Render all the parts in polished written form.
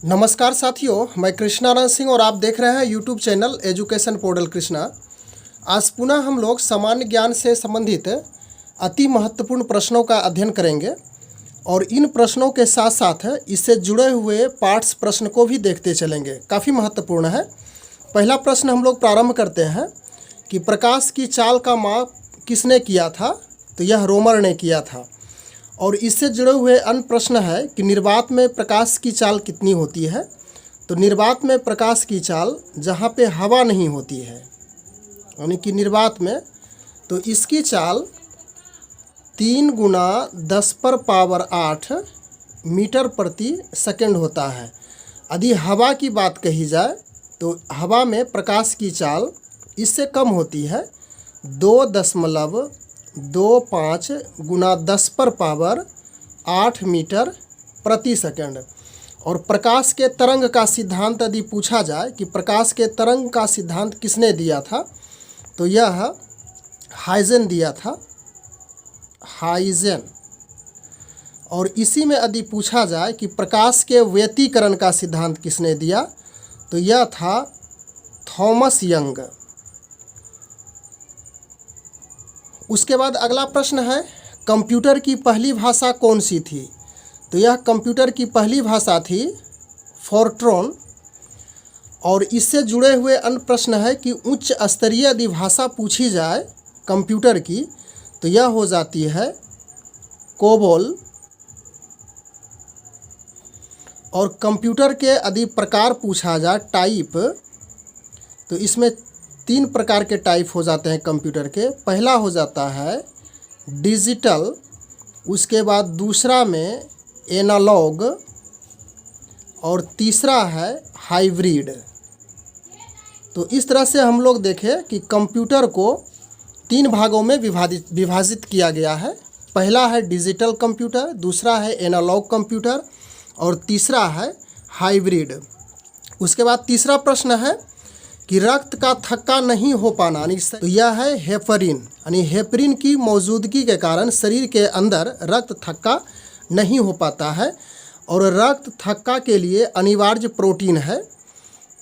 नमस्कार साथियों, मैं कृष्णानंद सिंह और आप देख रहे हैं YouTube channel education portal Krishna. आज पुनः हम लोग सामान्य ज्ञान से संबंधित अति महत्वपूर्ण प्रश्नों का अध्ययन करेंगे और इन प्रश्नों के साथ साथ इससे जुड़े हुए पार्ट्स प्रश्न को भी देखते चलेंगे। काफ़ी महत्वपूर्ण है। पहला प्रश्न हम लोग प्रारंभ करते हैं कि प्रकाश की चाल का माप किसने किया था? तो यह रोमर ने किया था। और इससे जुड़े हुए अन्य प्रश्न है कि निर्वात में प्रकाश की चाल कितनी होती है? तो निर्वात में प्रकाश की चाल जहाँ पे हवा नहीं होती है, यानी कि निर्वात में, तो इसकी चाल 3 × 10⁸ मीटर प्रति सेकंड होता है। यदि हवा की बात कही जाए तो हवा में प्रकाश की चाल इससे कम होती है, 2.25 × 10⁸ मीटर प्रति सेकंड। और प्रकाश के तरंग का सिद्धांत यदि पूछा जाए कि प्रकाश के तरंग का सिद्धांत किसने दिया था, तो यह हाइजेन दिया था, हाइजेन। और इसी में यदि पूछा जाए कि प्रकाश के व्यतिकरण का सिद्धांत किसने दिया, तो यह था थॉमस यंग। उसके बाद अगला प्रश्न है, कंप्यूटर की पहली भाषा कौन सी थी? तो यह कंप्यूटर की पहली भाषा थी फोर्ट्रॉन। और इससे जुड़े हुए अन्य प्रश्न है कि उच्च स्तरीय यदि भाषा पूछी जाए कंप्यूटर की, तो यह हो जाती है कोबोल। और कंप्यूटर के यदि प्रकार पूछा जाए टाइप, तो इसमें 3 प्रकार के टाइप हो जाते हैं कंप्यूटर के। पहला हो जाता है डिजिटल, उसके बाद दूसरा में एनालॉग और तीसरा है हाइब्रिड। तो इस तरह से हम लोग देखें कि कंप्यूटर को 3 भागों में विभाजित किया गया है। पहला है डिजिटल कंप्यूटर, दूसरा है एनालॉग कंप्यूटर और तीसरा है हाइब्रिड। उसके बाद तीसरा प्रश्न है कि रक्त का थक्का नहीं हो पाना, तो यह है हेपरिन, यानी हेपरिन की मौजूदगी के कारण शरीर के अंदर रक्त थक्का नहीं हो पाता है। और रक्त थक्का के लिए अनिवार्य प्रोटीन है,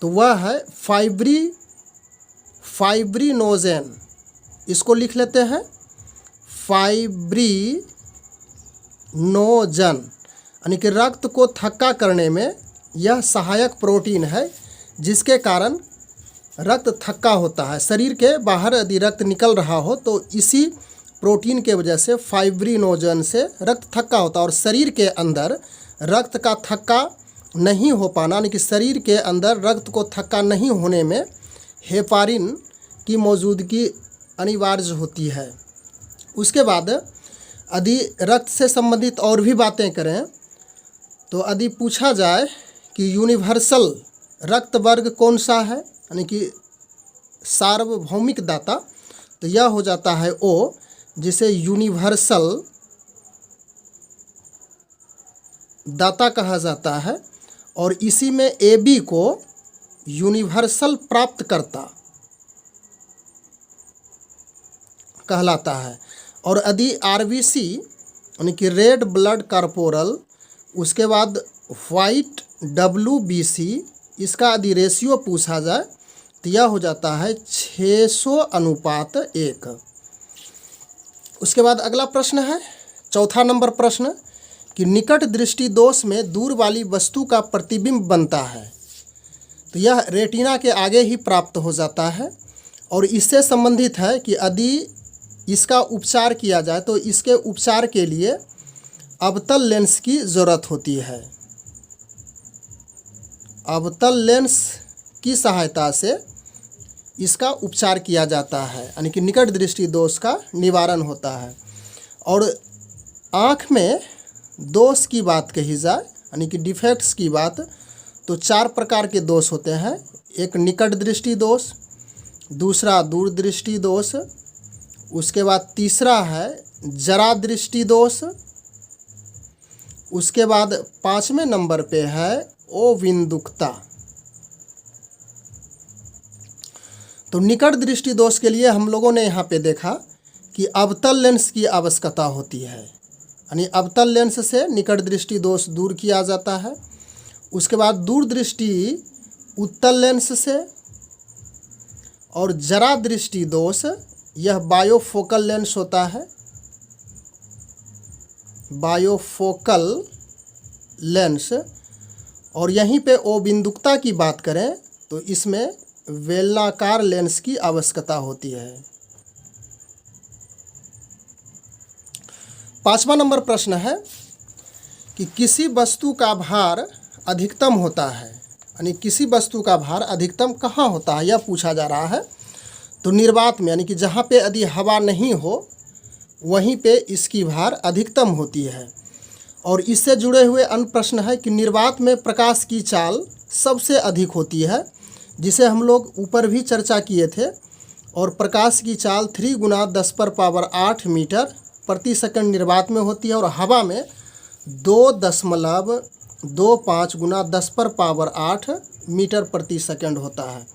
तो वह है फाइब्रिनोजेन। इसको लिख लेते हैं फाइब्रिनोजन, यानी कि रक्त को थक्का करने में यह सहायक प्रोटीन है, जिसके कारण रक्त थक्का होता है। शरीर के बाहर यदि रक्त निकल रहा हो तो इसी प्रोटीन के वजह से फाइब्रिनोजन से रक्त थक्का होता है। और शरीर के अंदर रक्त का थक्का नहीं हो पाना, यानी कि शरीर के अंदर रक्त को थक्का नहीं होने में हेपारिन की मौजूदगी अनिवार्य होती है। उसके बाद यदि रक्त से संबंधित और भी बातें करें, तो यदि पूछा जाए कि यूनिवर्सल रक्त वर्ग कौन सा है, यानी कि सार्वभौमिक दाता, तो यह हो जाता है ओ, जिसे यूनिवर्सल दाता कहा जाता है। और इसी में ए बी को यूनिवर्सल प्राप्तकर्ता कहलाता है। और यदि आरबीसी, यानी कि रेड ब्लड कॉर्पोरल, उसके बाद वाइट डब्ल्यूबीसी, इसका यदि रेशियो पूछा जाए तो यह हो जाता है 600:1। उसके बाद अगला प्रश्न है, चौथा नंबर प्रश्न, कि निकट दृष्टि दोष में दूर वाली वस्तु का प्रतिबिंब बनता है। तो यह रेटिना के आगे ही प्राप्त हो जाता है। और इससे संबंधित है कि यदि इसका उपचार किया जाए तो इसके उपचार के लिए अवतल लेंस की ज़रूरत होती है। अवतल लेंस की सहायता से इसका उपचार किया जाता है, यानी कि निकट दृष्टि दोष का निवारण होता है। और आँख में दोष की बात कही जाए, यानी कि डिफेक्ट्स की बात, तो 4 प्रकार के दोष होते हैं। एक निकट दृष्टि दोष, दूसरा दूर दृष्टि दोष, उसके बाद तीसरा है जरा दृष्टि दोष, उसके बाद 5वें नंबर पे है ओविंदुकता। तो निकट दृष्टि दोष के लिए हम लोगों ने यहाँ पे देखा कि अवतल लेंस की आवश्यकता होती है, यानी अवतल लेंस से निकट दृष्टि दोष दूर किया जाता है। उसके बाद दूरदृष्टि उत्तल लेंस से, और जरा दृष्टि दोष यह बायोफोकल लेंस होता है, बायोफोकल लेंस। और यहीं पे ओ बिंदुकता की बात करें तो इसमें बेलनाकार लेंस की आवश्यकता होती है। 5वां नंबर प्रश्न है कि किसी वस्तु का भार अधिकतम होता है, यानी किसी वस्तु का भार अधिकतम कहाँ होता है, यह पूछा जा रहा है। तो निर्वात में, यानी कि जहाँ पे यदि हवा नहीं हो वहीं पे इसकी भार अधिकतम होती है। और इससे जुड़े हुए अन्य प्रश्न है कि निर्वात में प्रकाश की चाल सबसे अधिक होती है, जिसे हम लोग ऊपर भी चर्चा किए थे। और प्रकाश की चाल 3 × 10⁸ मीटर प्रति सेकंड निर्वात में होती है, और हवा में 2.25 × 10⁸ मीटर प्रति सेकंड होता है।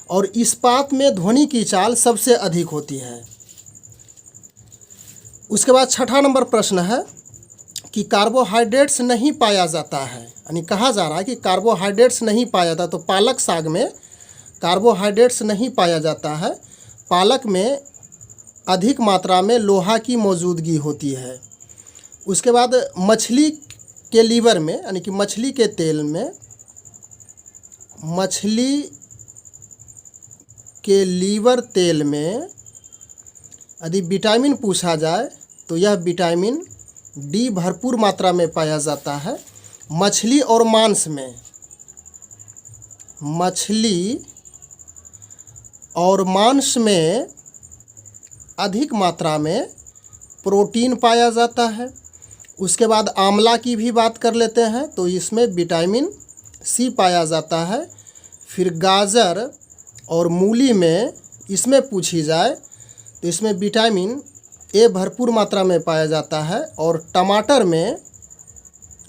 और इस्पात में ध्वनि की चाल सबसे अधिक होती है। उसके बाद 6ठा नंबर प्रश्न है कि कार्बोहाइड्रेट्स नहीं पाया जाता है, यानी कहा जा रहा है कि कार्बोहाइड्रेट्स नहीं पाया जाता। तो पालक साग में कार्बोहाइड्रेट्स नहीं पाया जाता है। पालक में अधिक मात्रा में लोहा की मौजूदगी होती है। उसके बाद मछली के लीवर में, यानी कि मछली के तेल में, मछली के लीवर तेल में यदि विटामिन पूछा जाए तो यह विटामिन डी भरपूर मात्रा में पाया जाता है। मछली और मांस में, मछली और मांस में अधिक मात्रा में प्रोटीन पाया जाता है। उसके बाद आंवला की भी बात कर लेते हैं, तो इसमें विटामिन सी पाया जाता है। फिर गाजर और मूली में इसमें पूछी जाए तो इसमें विटामिन ए भरपूर मात्रा में पाया जाता है। और टमाटर में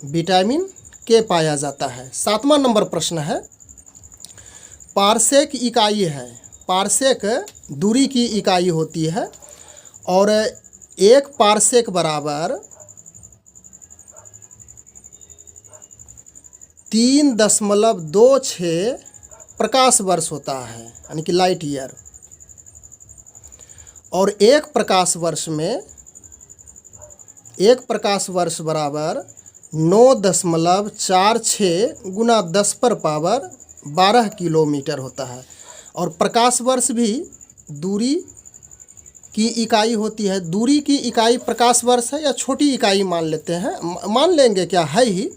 विटामिन के पाया जाता है। 7वां नंबर प्रश्न है, पारसेक इकाई है, पारसेक दूरी की इकाई होती है, और 1 पारसेक बराबर 3.26 प्रकाश वर्ष होता है, यानी कि लाइट ईयर। और 1 प्रकाश वर्ष में 1 प्रकाश वर्ष बराबर 9.46 × 10⁻12 किलोमीटर होता है। और प्रकाश वर्ष भी दूरी की इकाई होती है। दूरी की इकाई प्रकाश वर्ष है या छोटी इकाई मान लेते हैं, मान लेंगे, क्या है ही।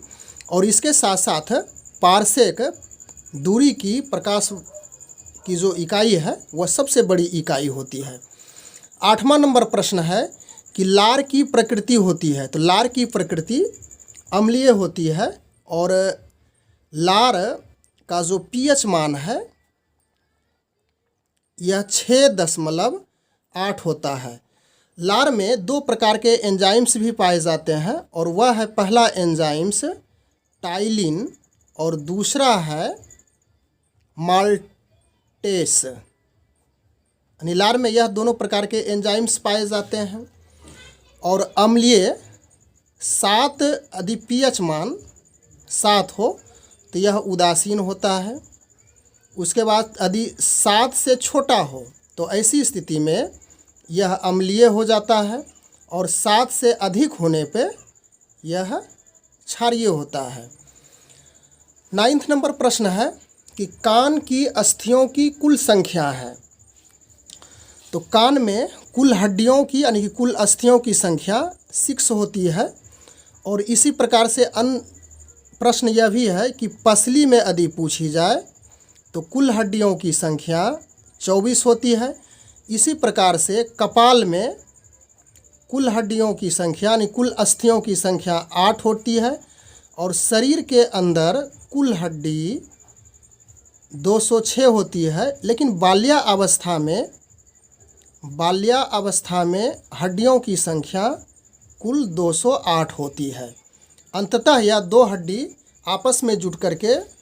और इसके साथ साथ पारसेक दूरी की, प्रकाश की जो इकाई है वह सबसे बड़ी इकाई होती है। 8वां नंबर प्रश्न है कि लार की प्रकृति होती है, तो लार की प्रकृति अम्लीय होती है। और लार का जो पीएच मान है यह 6.8 होता है। लार में 2 प्रकार के एंजाइम्स भी पाए जाते हैं, और वह है पहला एंजाइम्स टाइलिन और दूसरा है माल्टेस। यानी लार में यह दोनों प्रकार के एंजाइम्स पाए जाते हैं। और अम्लीय 7 यदि पीएच मान 7 हो तो यह उदासीन होता है। उसके बाद यदि 7 से छोटा हो तो ऐसी स्थिति में यह अम्लीय हो जाता है, और 7 से अधिक होने पे यह क्षारीय होता है। 9वां नंबर प्रश्न है कि कान की अस्थियों की कुल संख्या है, तो कान में कुल हड्डियों की, यानी कि कुल अस्थियों की संख्या 6 होती है। और इसी प्रकार से अन्य प्रश्न यह भी है कि पसली में यदि पूछी जाए तो कुल हड्डियों की संख्या 24 होती है। इसी प्रकार से कपाल में कुल हड्डियों की संख्या, यानी कुल अस्थियों की संख्या 8 होती है। और शरीर के अंदर कुल हड्डी 206 होती है, लेकिन बाल्यावस्था में हड्डियों की संख्या कुल 208 होती है। अंततः यह 2 हड्डी आपस में जुट करके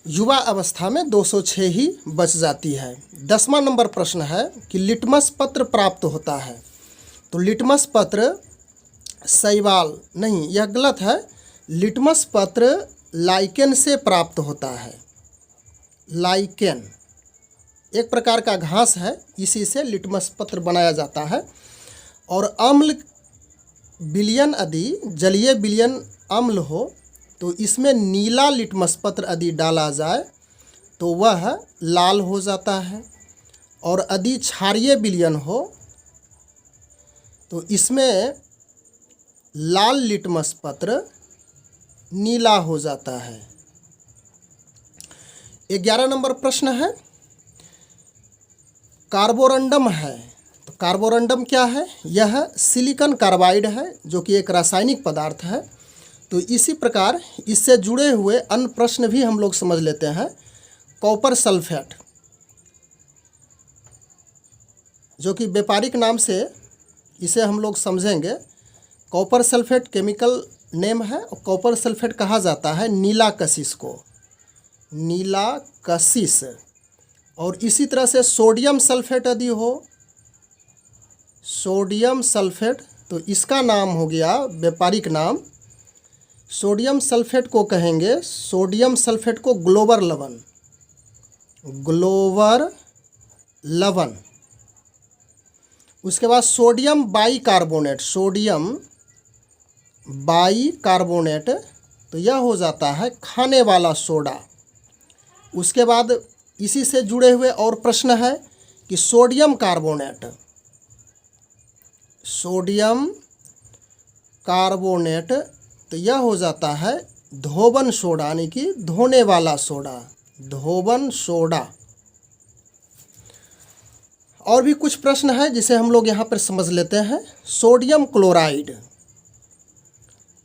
युवा अवस्था में 206 ही बच जाती है। 10वां नंबर प्रश्न है कि लिटमस पत्र प्राप्त होता है, तो लिटमस पत्र शैवाल नहीं, यह गलत है। लिटमस पत्र लाइकेन से प्राप्त होता है। लाइकेन एक प्रकार का घास है, इसी से लिटमस पत्र बनाया जाता है। और अम्ल विलयन यदि जलीय विलयन अम्ल हो तो इसमें नीला लिटमस पत्र यदि डाला जाए तो वह लाल हो जाता है। और यदि क्षारीय विलयन हो तो इसमें लाल लिटमस पत्र नीला हो जाता है। 11 नंबर प्रश्न है, कार्बोरंडम है। तो कार्बोरंडम क्या है? यह सिलिकॉन कार्बाइड है जो कि एक रासायनिक पदार्थ है। तो इसी प्रकार इससे जुड़े हुए अन्य प्रश्न भी हम लोग समझ लेते हैं। कॉपर सल्फेट, जो कि व्यापारिक नाम से इसे हम लोग समझेंगे। कॉपर सल्फेट केमिकल नेम है और कॉपर सल्फेट कहा जाता है नीला कशिश को, नीला कशिश। और इसी तरह से सोडियम सल्फेट यदि हो, सोडियम सल्फेट, तो इसका नाम हो गया व्यापारिक नाम। सोडियम सल्फेट को कहेंगे, सोडियम सल्फेट को ग्लोबर लवण, ग्लोबर लवण। उसके बाद सोडियम बाइकार्बोनेट, सोडियम बाइकार्बोनेट, तो यह हो जाता है खाने वाला सोडा। उसके बाद इसी से जुड़े हुए और प्रश्न है कि सोडियम कार्बोनेट, सोडियम कार्बोनेट, तो यह हो जाता है धोबन सोडा, यानी कि धोने वाला सोडा, धोबन सोडा। और भी कुछ प्रश्न है जिसे हम लोग यहाँ पर समझ लेते हैं। सोडियम क्लोराइड,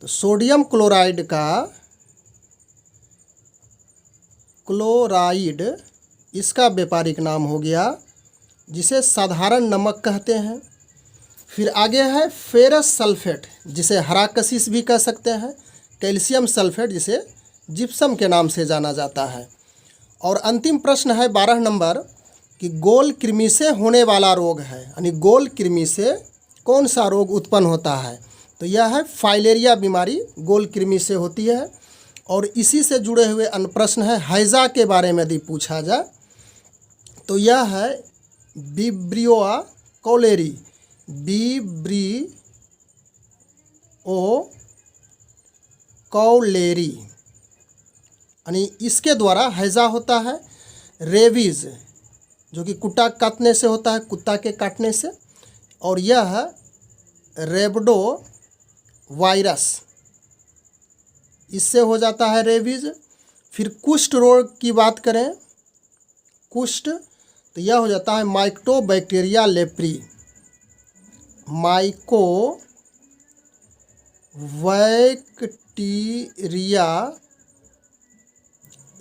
तो सोडियम क्लोराइड का, क्लोराइड इसका व्यापारिक नाम हो गया, जिसे साधारण नमक कहते हैं। फिर आगे है फेरस सल्फेट, जिसे हरा कशिश भी कह सकते हैं। कैल्शियम सल्फेट, जिसे जिप्सम के नाम से जाना जाता है। और अंतिम प्रश्न है 12 नंबर कि गोल कृमि से होने वाला रोग है, यानी गोल कृमि से कौन सा रोग उत्पन्न होता है? तो यह है फाइलेरिया बीमारी, गोल कृमि से होती है। और इसी से जुड़े हुए अन्य प्रश्न है हैजा के बारे में यदि पूछा जाए तो यह है विब्रियो कौलेरी, विब्रियो कौलेरी, यानी इसके द्वारा हैजा होता है। रेबीज, जो कि कुत्ता काटने से होता है, कुत्ता के काटने से। और यह रेबडो वायरस, इससे हो जाता है रेबीज। फिर कुष्ठ रोग की बात करें, कुष्ठ, तो यह हो जाता है माइकोबैक्टीरिया लेप्री, माइकोबैक्टीरिया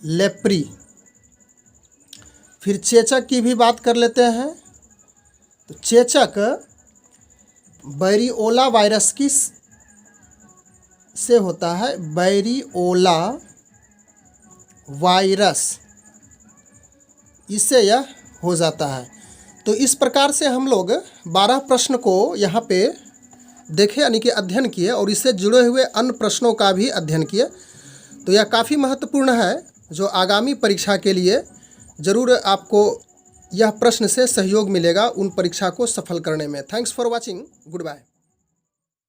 लेप्री। फिर चेचक की भी बात कर लेते हैं। तो चेचक बैरिओला वायरस की से होता है, बैरिओला वायरस, इससे यह हो जाता है। तो इस प्रकार से हम लोग 12 प्रश्न को यहाँ पे देखे, यानी कि अध्ययन किए, और इससे जुड़े हुए अन्य प्रश्नों का भी अध्ययन किए। तो यह काफ़ी महत्वपूर्ण है, जो आगामी परीक्षा के लिए ज़रूर आपको यह प्रश्न से सहयोग मिलेगा उन परीक्षा को सफल करने में। Thanks for watching, good bye.